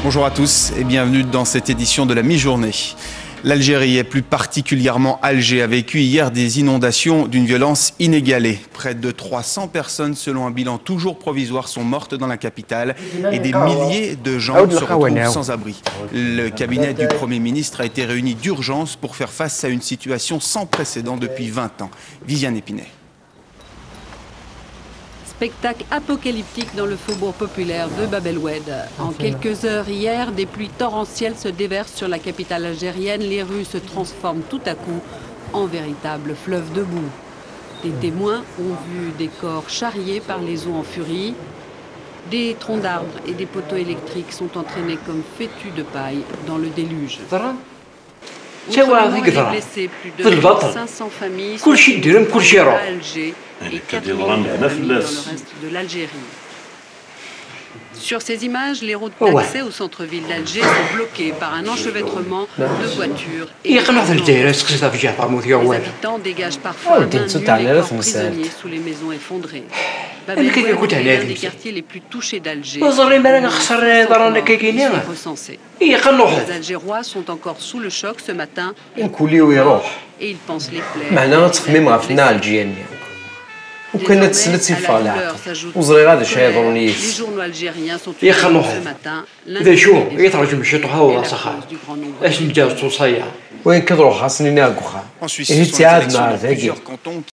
Bonjour à tous et bienvenue dans cette édition de la mi-journée. L'Algérie et plus particulièrement Alger a vécu hier des inondations d'une violence inégalée. Près de 300 personnes, selon un bilan toujours provisoire, sont mortes dans la capitale et des milliers de gens se retrouvent sans abri. Le cabinet du Premier ministre a été réuni d'urgence pour faire face à une situation sans précédent depuis 20 ans. Viviane Épinay. Spectacle apocalyptique dans le faubourg populaire de Bab el Oued. En quelques heures hier, des pluies torrentielles se déversent sur la capitale algérienne. Les rues se transforment tout à coup en véritable fleuve de boue. Des témoins ont vu des corps charriés par les eaux en furie. Des troncs d'arbres et des poteaux électriques sont entraînés comme fétus de paille dans le déluge. Plus de 500 familles sont à Alger et 4 000 familles dans le reste de l'Algérie. Sur ces images, les routes d'accès au centre-ville d'Alger sont bloquées par un enchevêtrement de voitures et les habitants dégagent parfois les corps prisonniers sous les maisons effondrées. Bab el Oued est l'un des quartiers les plus touchés d'Alger. Recensés. Les Algérois sont encore sous le choc ce matin et ils pensent les plaies. وكانت سلتي فالعة وزري غادي شي يضرني يخنوه إذا شو يترجم شطوها ولا صخا اش نجاز توصيا وين كدرو خاصني ناكوخا هي تعاد مع ذاكي